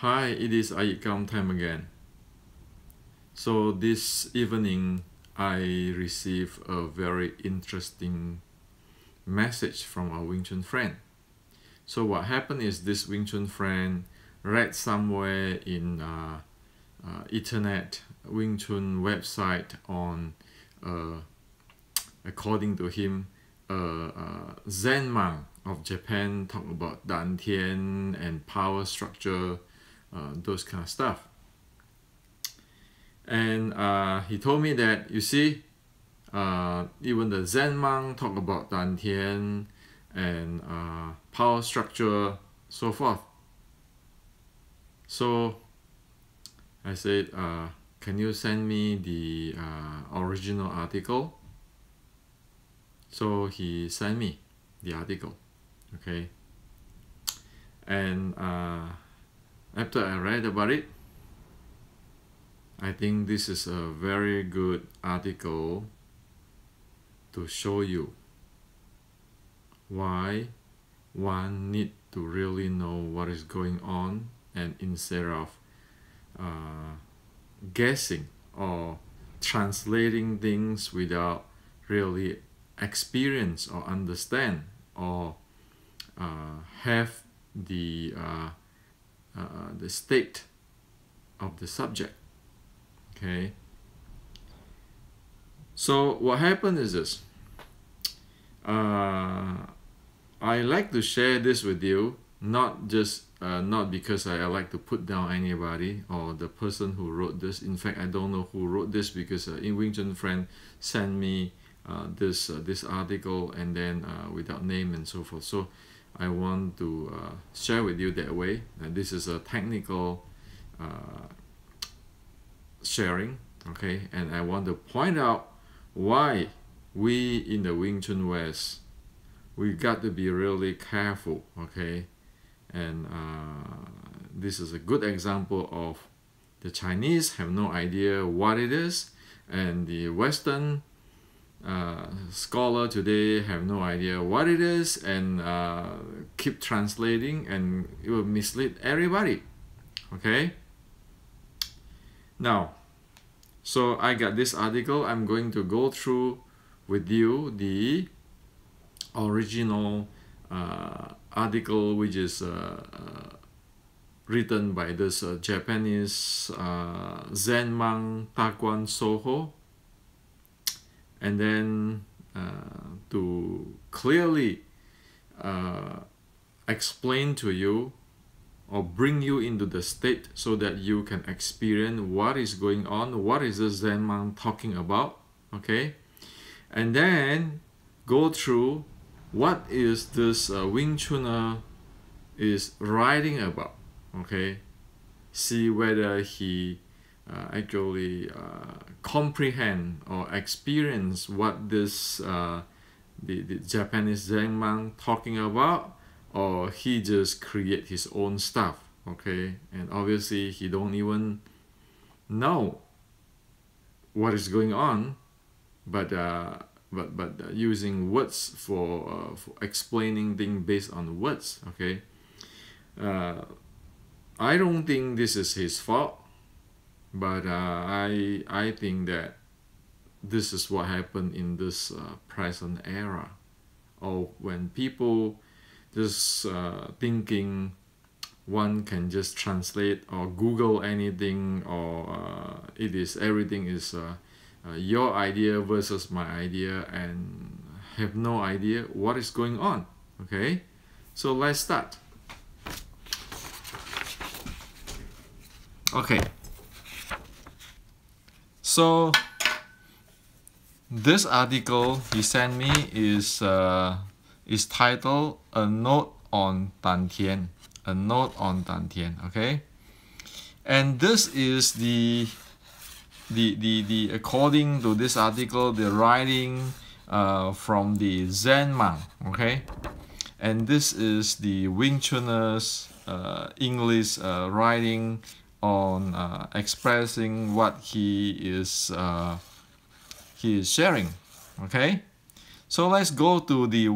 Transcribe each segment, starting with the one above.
Hi, it is iYikkam time again. So this evening I received a very interesting message from a Wing Chun friend. So what happened is this Wing Chun friend read somewhere in internet Wing Chun website on according to him Zen monk of Japan talk about dantian and power structure, those kind of stuff. And he told me that, you see, even the Zen monk talk about dantian and power structure, so forth. So I said, can you send me the original article? So he sent me the article, okay? And after I read about it, I think this is a very good article to show you why one need to really know what is going on, and instead of guessing or translating things without really experience or understand or have the state of the subject. Okay, so what happened is this. I like to share this with you, not just not because I like to put down anybody or the person who wrote this. In fact, I don't know who wrote this, because Wing Chun friend sent me this article, and then without name and so forth. So I want to share with you that way. And this is a technical sharing, okay? And I want to point out why we in the Wing Chun West, we got to be really careful, okay? And this is a good example of the Chinese have no idea what it is, and the Western scholar today have no idea what it is, and keep translating, and it will mislead everybody, okay? Now, so I got this article. I'm going to go through with you the original article, which is written by this Japanese Zen monk Taekwan Soho, and then to clearly explain to you or bring you into the state so that you can experience what is going on, what is the Zen monk talking about, okay? And then go through what is this Wing Chuner is writing about, okay? See whether he actually comprehend or experience what this the Japanese Zen monk talking about, or he just create his own stuff, okay? And obviously he don't even know what is going on, but using words for explaining things based on words, okay? I don't think this is his fault, but I think that this is what happened in this present era, or when people just thinking one can just translate or Google anything, or everything is your idea versus my idea, and have no idea what is going on, okay? So let's start. Okay, so this article he sent me is titled "A Note on Dantian." A note on dantian, okay? And this is the according to this article, the writing from the Zen monk, okay? And this is the Wing Chuner's English writing on expressing what he is sharing, okay? So let's go to the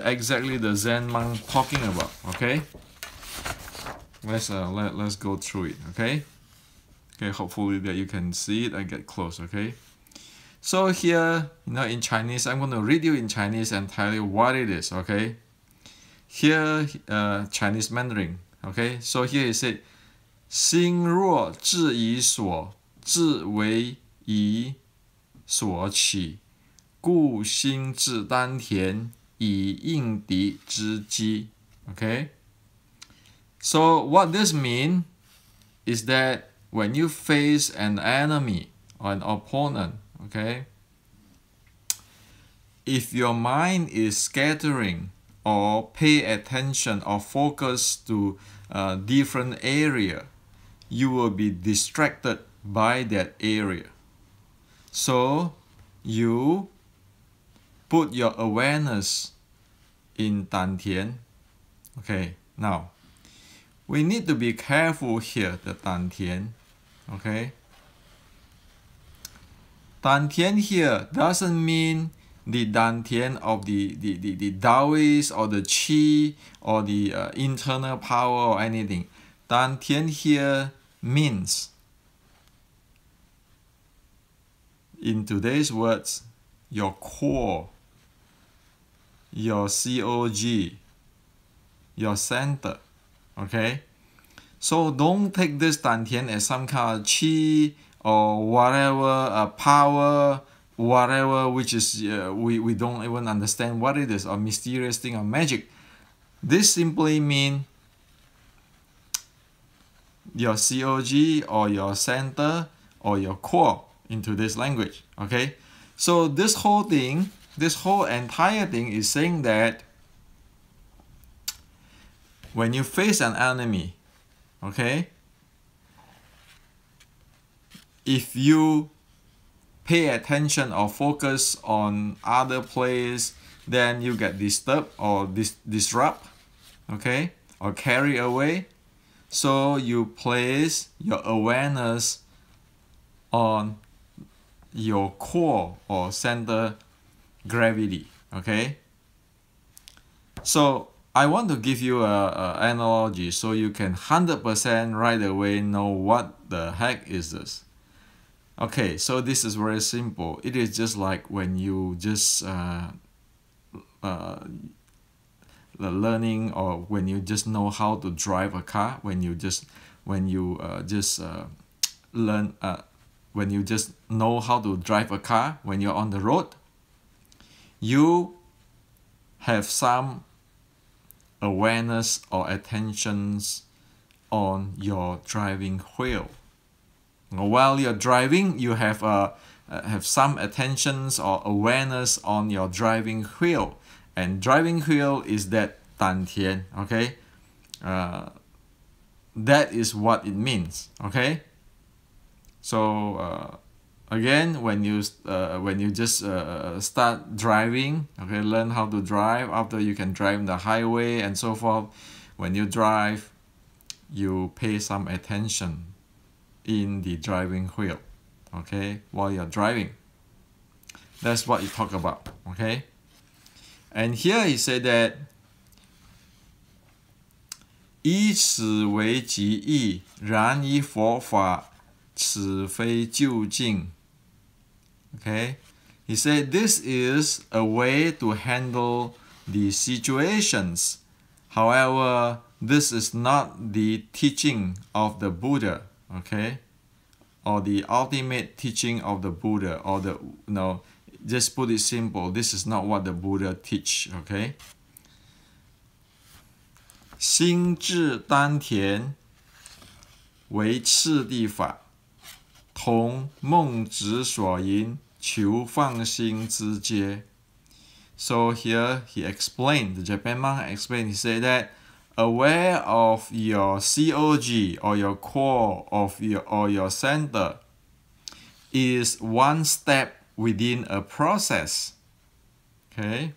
exactly the Zen monk talking about, okay? let's go through it. Okay. Okay. Hopefully that you can see it and get close. Okay. So here, in Chinese, I'm going to read you in Chinese and tell you what it is. Okay. Here, Chinese Mandarin. Okay. So here it said, 心若志以所志为以所起，故心至丹田，以应敌之机。Okay. So what this means is that when you face an enemy or an opponent, okay, if your mind is scattering or pay attention or focus to a different area, you will be distracted by that area. So you put your awareness in Dantian. Okay, now we need to be careful here, the Dantian. Okay, Dantian here doesn't mean the Dantian of the Taoist or the Qi or the internal power or anything. Dantian here means, in today's words, your core, your COG, your center. Okay, so don't take this Dantian as some kind of Qi or whatever power, whatever, which is we don't even understand what it is, or mysterious thing or magic. This simply means your COG or your center or your core in today's language. Okay, so this whole entire thing is saying that when you face an enemy, okay, if you pay attention or focus on other place, then you get disturbed or disrupt, okay, or carry away. So you place your awareness on your core or center gravity. Okay, so I want to give you a analogy so you can 100% right away know what the heck is this. Okay, so this is very simple. It is just like when you just learning, or when you just know how to drive a car, when you just know how to drive a car when you're on the road, you have some awareness or attentions on your driving wheel. While you're driving, you have some attentions or awareness on your driving wheel, and driving wheel is that Dantian. Okay, that is what it means. Okay, so again, when you just start driving, okay, learn how to drive. After you can drive the highway and so forth, when you drive, you pay some attention in the driving wheel, okay, while you're driving. That's what you talk about. Okay, and here he said that 依此为己意，然依佛法，此非究竟。Okay, he said this is a way to handle the situations. However, this is not the teaching of the Buddha. Okay, or the ultimate teaching of the Buddha, or just put it simple, this is not what the Buddha teach. Okay, 心智丹田为次第法，同孟子所言求放心之阶。So here he explained, the Japan monk explained, he said that aware of your COG or your core or your center is one step within a process. Okay,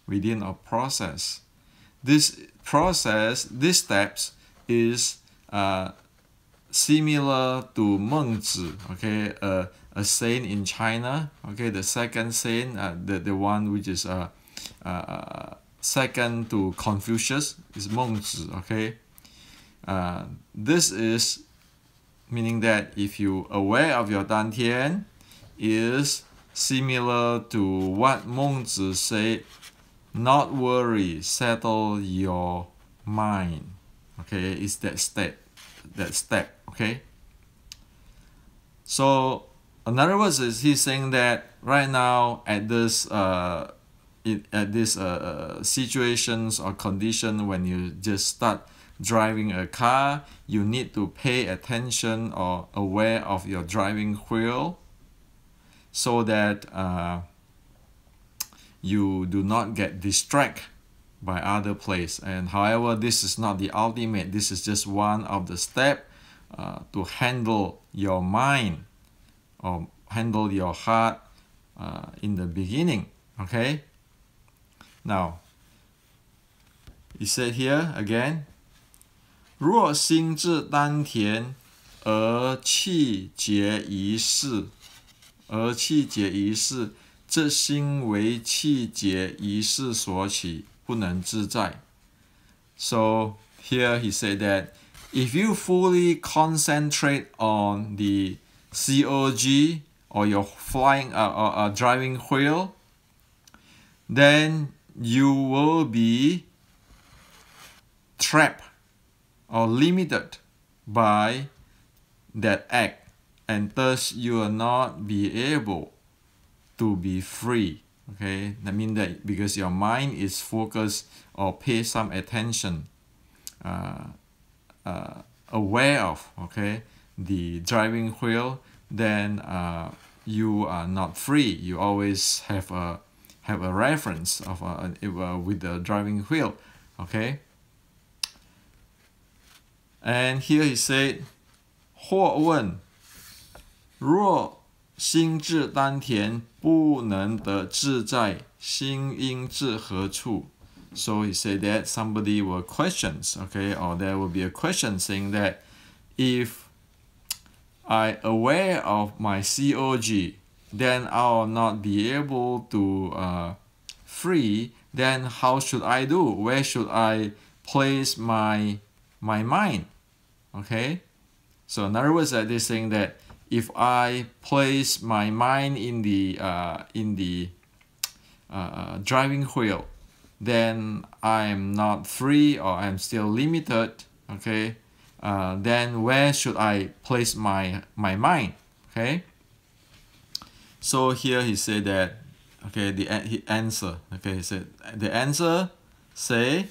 within a process. This steps is similar to Mengzi, okay, a saint in China. Okay, the second saint, the one which is second to Confucius is Mengzi. Okay, This is meaning that if you aware of your dantian is similar to what Mengzi said, not worry, settle your mind. Okay, it's that step, okay? So in other words, is he's saying that right now at this situations or condition when you just start driving a car, you need to pay attention or aware of your driving wheel so that you do not get distracted by other place. And however, this is not the ultimate. This is just one of the steps to handle your mind or handle your heart in the beginning. Okay. Now, he said here again, 若心智丹田而气结一事，这心为气结一事所起，不能自在。So here he said that if you fully concentrate on the COG or your flying or driving wheel, then you will be trapped or limited by that act, and thus you will not be able to be free. Okay, that means that because your mind is focused or pay some attention, aware of, okay, the driving wheel, then you are not free. You always have a reference of with the driving wheel. Okay. And here he said, 或问若心智丹田不能得自在，心应至何处? So he said that somebody will questions, okay, or there will be a question saying that if I aware of my COG, then I will not be able to free. Then how should I do? Where should I place my mind? Okay, so in other words, they're saying that if I place my mind in the driving wheel, then I am not free or I'm still limited. Okay, then where should I place my mind? Okay, so here he said that, okay, the answer. Okay, he said the answer say,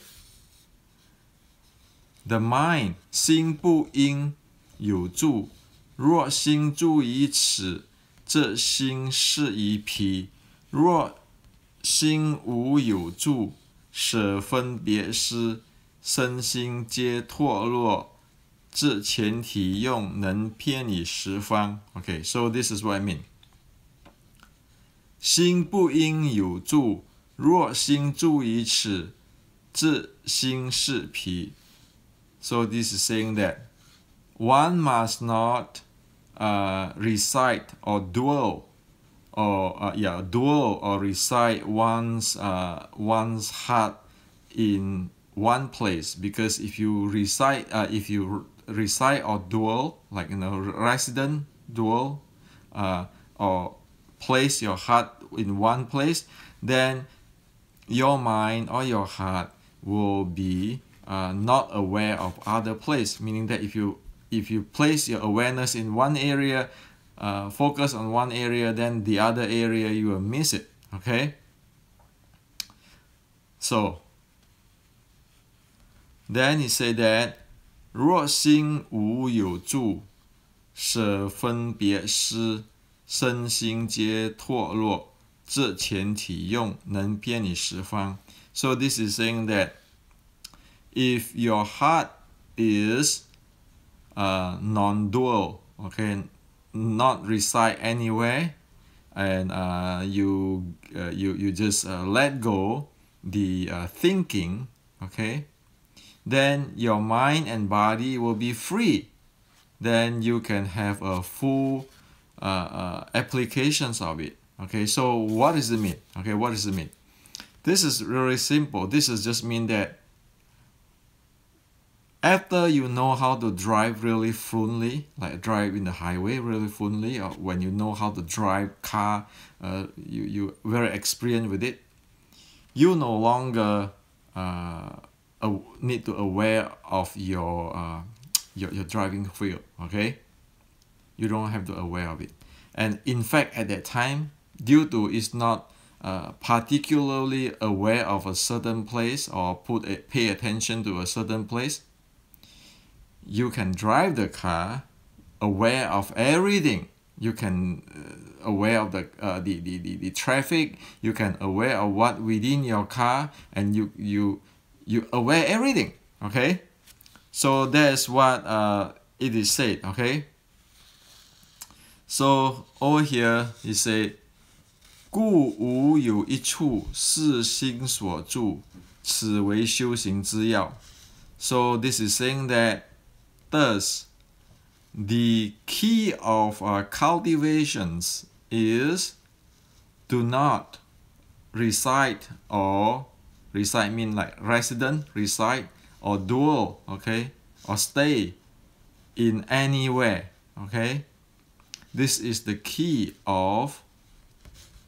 the mind 心不应有住，若心住于此，这心是一疲；若心无有住，舍分别思，身心皆脱落。这前提用能偏以十方。Okay, so this is what I mean. 心不应有住，若心住于此，这心是疲。So this is saying that one must not recite or dwell or recite one's heart in one place, because if you recite or dwell, like resident dwell or place your heart in one place, then your mind or your heart will be not aware of other place, meaning that if you place your awareness in one area, focus on one area, then the other area you will miss it. Okay, so then he said that 若心无有住，舍分别思，身心皆脱落，这前提用能偏以十方。So this is saying that if your heart is non-dual, okay, not reside anywhere, and you just let go the thinking, okay, then your mind and body will be free. Then you can have a full applications of it. Okay, so what does it mean? Okay, what does it mean? This is really simple. This is just mean that After you know how to drive really fluently, like drive in the highway really fluently, or when you know how to drive car, you very experienced with it, you no longer need to aware of your driving wheel, okay? You don't have to aware of it. And in fact, at that time, due to it's not particularly aware of a certain place or pay attention to a certain place, you can drive the car aware of everything. You can aware of the traffic. You can aware of what within your car, and you aware everything. Okay, so that's what it is said. Okay, so over here he said, 故无有一处是心所住，此为修行之要. So this is saying that thus the key of cultivations is do not reside, or reside mean like resident, reside, or dwell, okay, or stay in anywhere, okay. This is the key of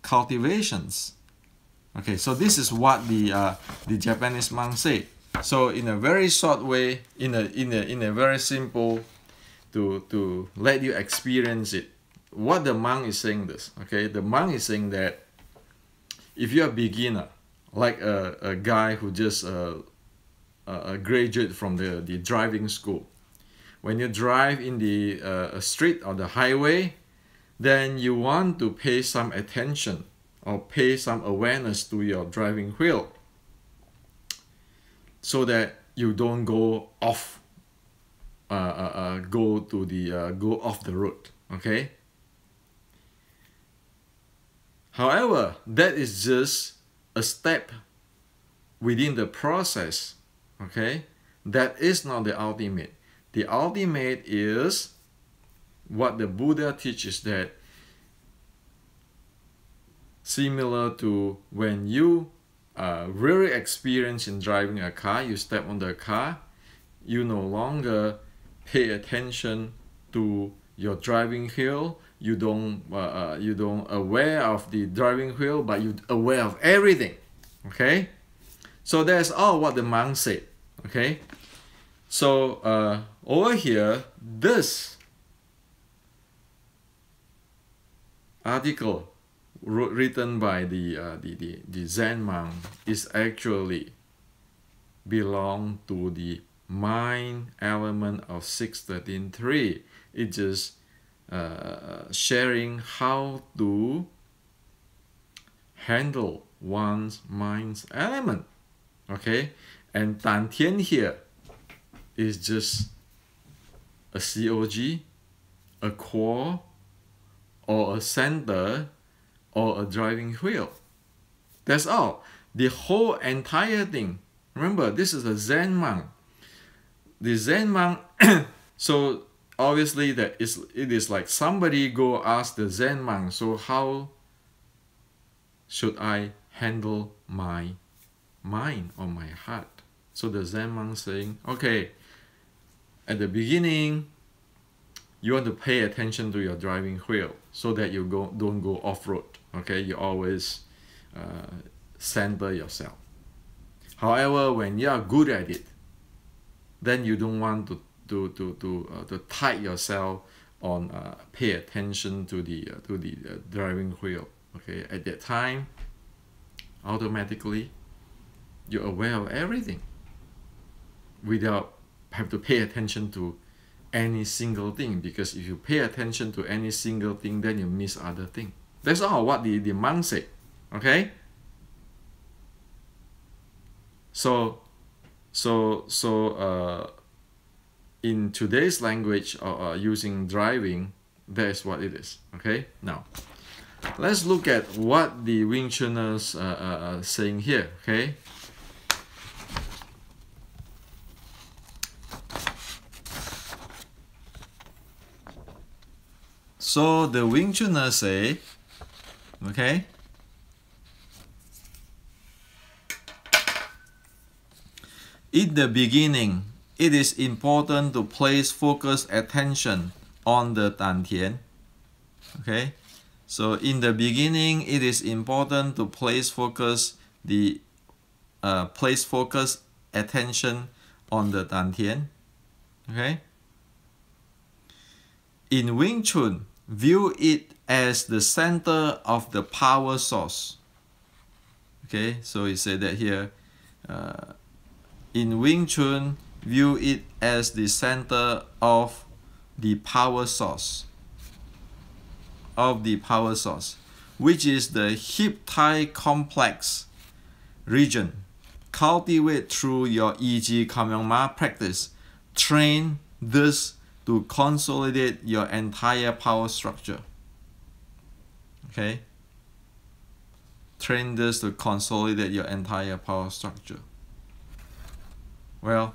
cultivations. Okay, so this is what the Japanese monk said. So in a very short way, in a very simple, to let you experience it, what the monk is saying this. Okay, the monk is saying that if you're a beginner, like a guy who just graduate from the driving school, when you drive in the street or the highway, then you want to pay some attention or pay some awareness to your driving wheel, so that you don't go off, go off the road. Okay. However, that is just a step within the process. Okay, that is not the ultimate. The ultimate is what the Buddha teaches, that similar to when you are very experienced in driving a car, you step on the car, you no longer pay attention to your driving wheel. You don't aware of the driving wheel, but you aware of everything. Okay, so that's all what the monk said. Okay, so over here, this article written by the Zen monk is actually belong to the mind element of 613.3. It just sharing how to handle one's mind's element. Okay, and Tan Tian here is just a COG, a core, or a center, or a driving wheel. That's all. The whole entire thing. Remember, this is a Zen monk. The Zen monk, so obviously it is like somebody go ask the Zen monk, so how should I handle my mind or my heart? So the Zen monk saying, okay, at the beginning, you want to pay attention to your driving wheel so that you don't go off-road. Okay, you always center yourself. However, when you are good at it, then you don't want to tight yourself on pay attention to the driving wheel. Okay, at that time, automatically you're aware of everything without have to pay attention to any single thing, because if you pay attention to any single thing, then you miss other thing. That's all what the monk said. Okay, so in today's language, using driving, that is what it is. Okay, now let's look at what the Wing Chuners are saying here. Okay, so the Wing Chuners say, okay, in the beginning, it is important to place focused attention on the dantian. Okay, so in the beginning, it is important to place focus attention on the dantian. Okay. In Wing Chun, view it as the center of the power source. Okay, so he said that here. In Wing Chun, view it as the center of the power source. Which is the hip-thigh complex region. Cultivate through your iYikkam practice. Train this to consolidate your entire power structure. Okay? Train this to consolidate your entire power structure. Well,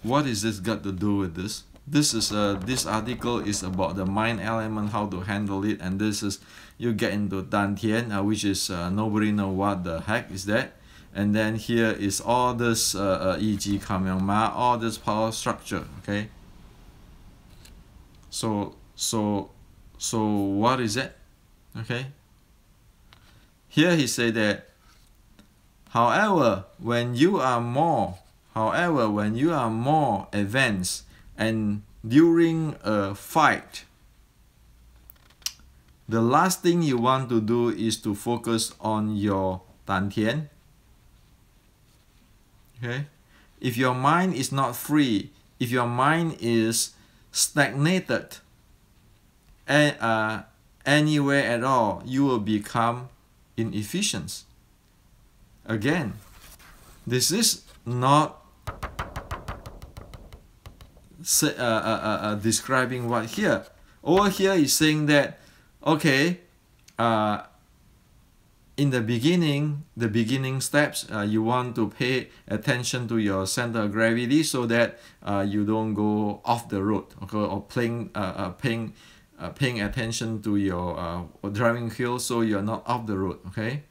what is this got to do with this? This article is about the mind element, how to handle it, and this is you get into dantian, which is nobody know what the heck is that, and then here is all this iYikkam, all this power structure. Okay. So what is it? Okay. Here he said that, however, when you are more advanced and during a fight, the last thing you want to do is to focus on your dantian. Okay? If your mind is not free, if your mind is stagnated anywhere at all, you will become inefficient. Again, this is not describing what here. Over here is saying that, okay, in the beginning steps, you want to pay attention to your center of gravity so that you don't go off the road, okay, or paying attention to your driving wheel so you're not off the road. Okay,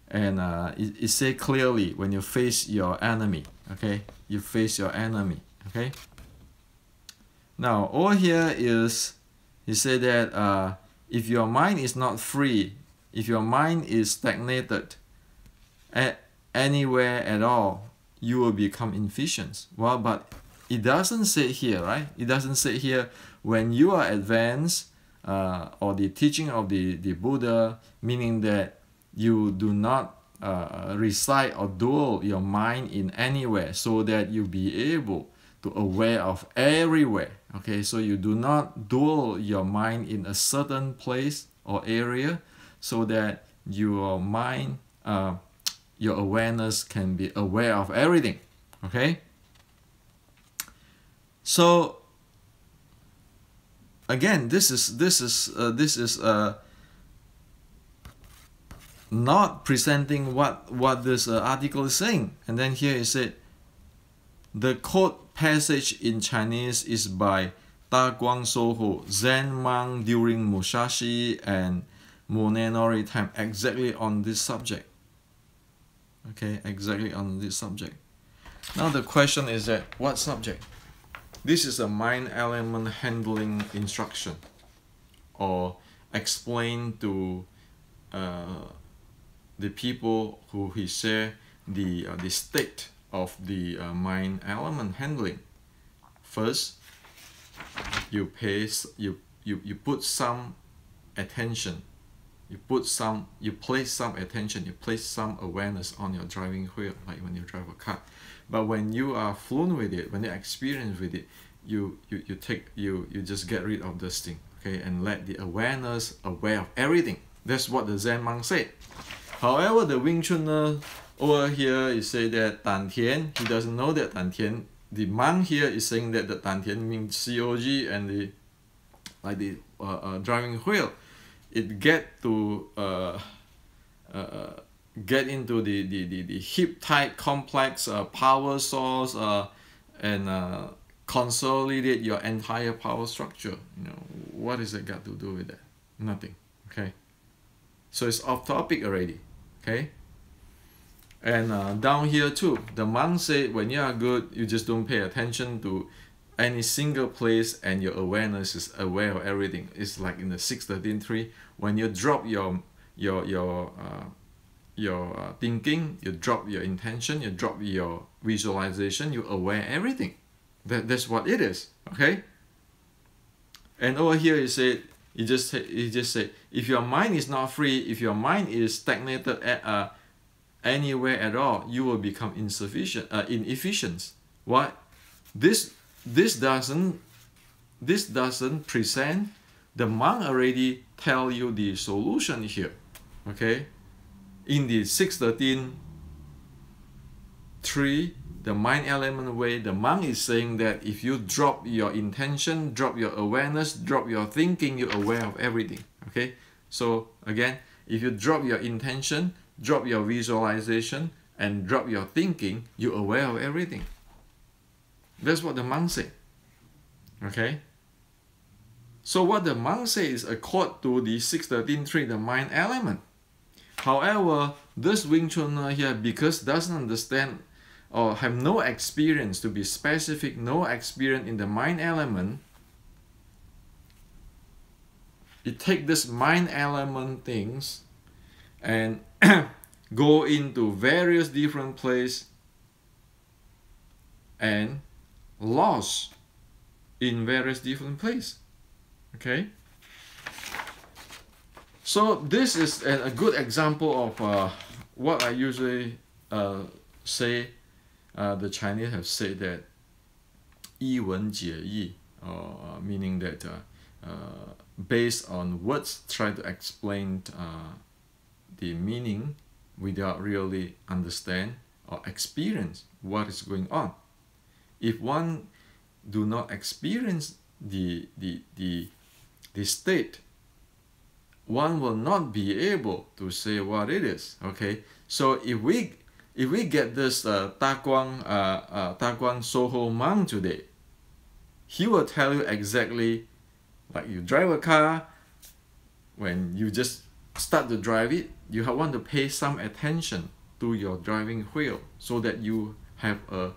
and it says clearly when you face your enemy. Okay, you face your enemy. Okay. Now over here is he said that if your mind is not free, if your mind is stagnated anywhere at all, you will become inefficient. Well, but it doesn't say here, right? It doesn't say here when you are advanced or the teaching of the Buddha, meaning that you do not recite or dual your mind in anywhere so that you be able to aware of everywhere. Okay, so you do not dual your mind in a certain place or area so that your mind, your awareness can be aware of everything. Okay, so again, this is not presenting what this article is saying. And then here it said, the quote passage in Chinese is by Da Guang Soho, Zen monk during Musashi and Munenori time, exactly on this subject. Okay, exactly on this subject. Now the question is that, what subject? This is a mind element handling instruction, or explain to the people who he share the state of the mind element handling. First, you place some attention, you place some attention, you place some awareness on your driving wheel, like when you drive a car. But when you are fluent with it, when you experience with it, you just get rid of this thing, okay, and let the awareness aware of everything. That's what the Zen monk said. However, the Wing Chuner over here is say that dantian, he doesn't know that dantian. The monk here is saying that the dantian means COG and the driving wheel. It get into the hip tight complex power source and consolidate your entire power structure. You know, what is it got to do with that? Nothing. Okay, so it's off topic already. Okay, And down here too, the monk said, when you are good, you just don't pay attention to any single place, and your awareness is aware of everything. It's like in the 613.3, when you drop your thinking, you drop your intention, you drop your visualization, you aware everything. That's what it is. Okay. And over here he said, he just said, if your mind is not free, if your mind is stagnated at anywhere at all, you will become inefficient. What? This doesn't present. The monk already tell you the solution here. Okay, in the 613.3, the mind element way, the monk is saying that if you drop your intention, drop your awareness, drop your thinking, you're aware of everything. Okay, so again, if you drop your intention, drop your visualization, and drop your thinking, you're aware of everything. That's what the monk said. Okay, so what the monk says is accord to the 613.3, the mind element. However, this Wing Chuner here, because doesn't understand or have no experience, to be specific, no experience in the mind element, it take this mind element things and go into various different places and lost in various different places. Okay, so this is a good example of what I usually say. The Chinese have said that 一文解义, meaning that based on words, try to explain the meaning without really understand or experience what is going on. If one do not experience the state, one will not be able to say what it is. Okay, so if we get this Ta Guang Soho monk today, he will tell you exactly, like you drive a car, when you just start to drive it, you want to pay some attention to your driving wheel so that you have a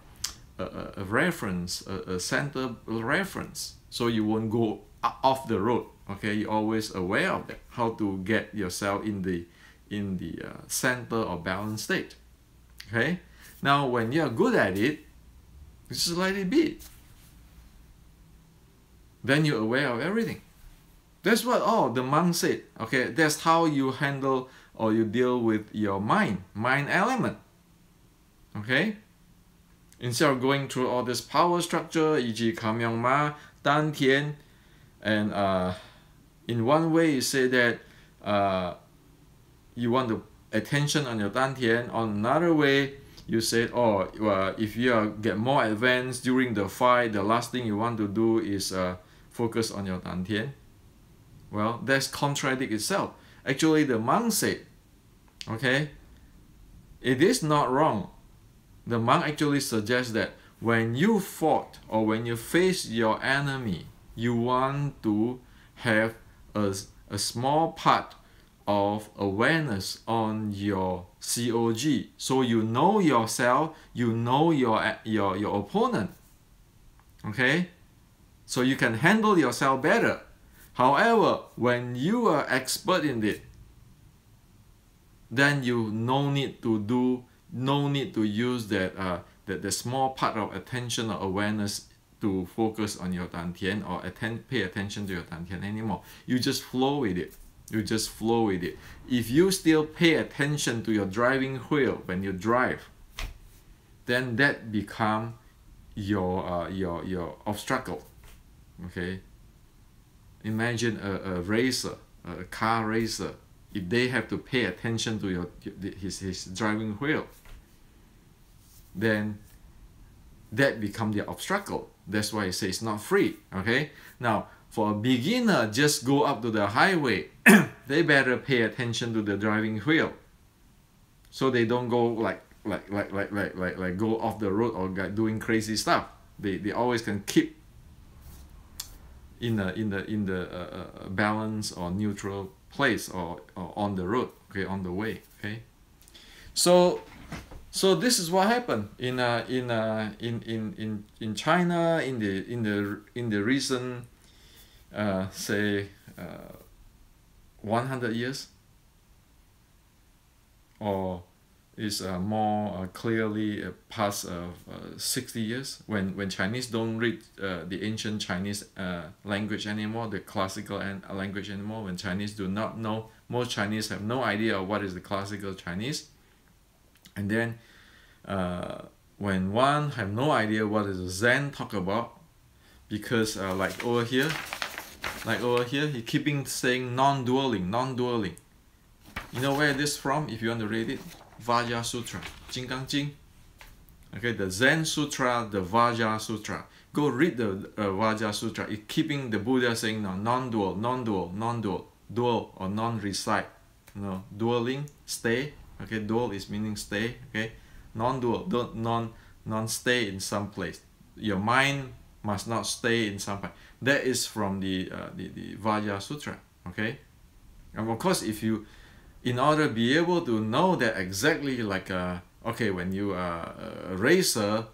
reference, a center reference, so you won't go off the road. Okay, you're always aware of that, how to get yourself in the center or balanced state. Okay, now when you're good at it, just let it be. Then you're aware of everything. That's what the monk said. Okay, that's how you handle or you deal with your mind element. Okay, instead of going through all this power structure, iYikkam Yang Ma, Dan Tian, and in one way you say that you want to attention on your dantian. On another way, you said, if you get more advanced during the fight, the last thing you want to do is focus on your dantian. Well, that's contradict itself. Actually, the monk said, okay, it is not wrong. The monk actually suggests that when you fought or when you face your enemy, you want to have a small part of awareness on your COG, so you know yourself, you know your opponent. Okay, so you can handle yourself better. However, when you are expert in it, then you no need to use that the small part of attention or awareness to focus on your dantian or pay attention to your dantian anymore. You just flow with it. You just flow with it. If you still pay attention to your driving wheel when you drive, then that become your obstacle. Okay. Imagine a racer, a car racer. If they have to pay attention to his driving wheel, then that become the obstacle. That's why I say it's not free. Okay. Now, for a beginner, just go up to the highway. They better pay attention to the driving wheel, so they don't go like go off the road or doing crazy stuff. They always can keep in the balance or neutral place or on the road. Okay, on the way. Okay, so So this is what happened in China in the recent say 100 years, or is more clearly past 60 years, when Chinese don't read the ancient Chinese language anymore, the classical language anymore, when Chinese do not know, most Chinese have no idea of what is the classical Chinese. And then when one have no idea what is the Zen talk about, because like over here he keeping saying non-dualing. You know where this from? If you want to read it, Vajra Sutra, Jingang Jing. Okay, the Zen Sutra, the Vajra Sutra. Go read the Vajra Sutra. It keeping the Buddha saying no, non-dual, dual or non-recite. No, dualing, stay. Okay, dual is meaning stay. Okay, non-dual, don't non-stay in some place. Your mind must not stay in some place. That is from the Vajra Sutra. Okay, and of course, if you, in order to be able to know that exactly, like okay, when you are a racer,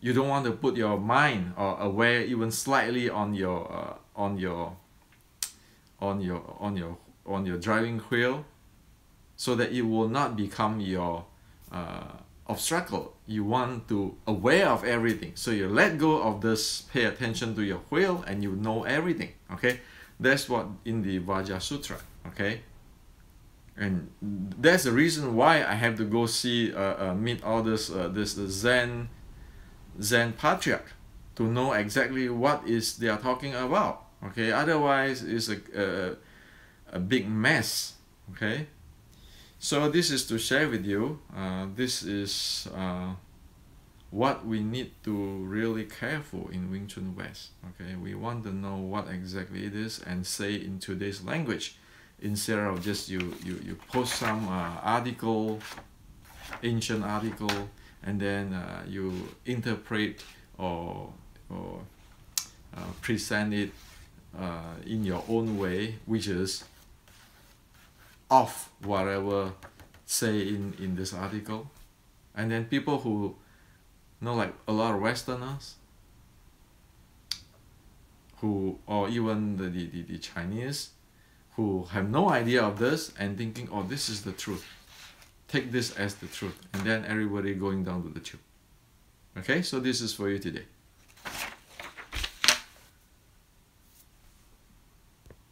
you don't want to put your mind or aware even slightly on your driving wheel, so that it will not become your obstacle. You want to aware of everything, so you let go of this, pay attention to your wheel, and you know everything. Okay, that's what in the Vajra Sutra. Okay, and that's the reason why I have to go see meet all this Zen patriarch to know exactly what is they are talking about. Okay, otherwise it's a big mess. Okay, so this is to share with you. This is what we need to really careful in Wing Chun West. Okay, we want to know what exactly it is and say in today's language, instead of just you post some article, ancient article, and then you interpret or present it in your own way, which is off whatever say in this article. And then people who know, like a lot of Westerners who, or even the Chinese who have no idea of this and thinking, oh, this is the truth, take this as the truth, and then everybody going down to the tube. Okay, so this is for you today.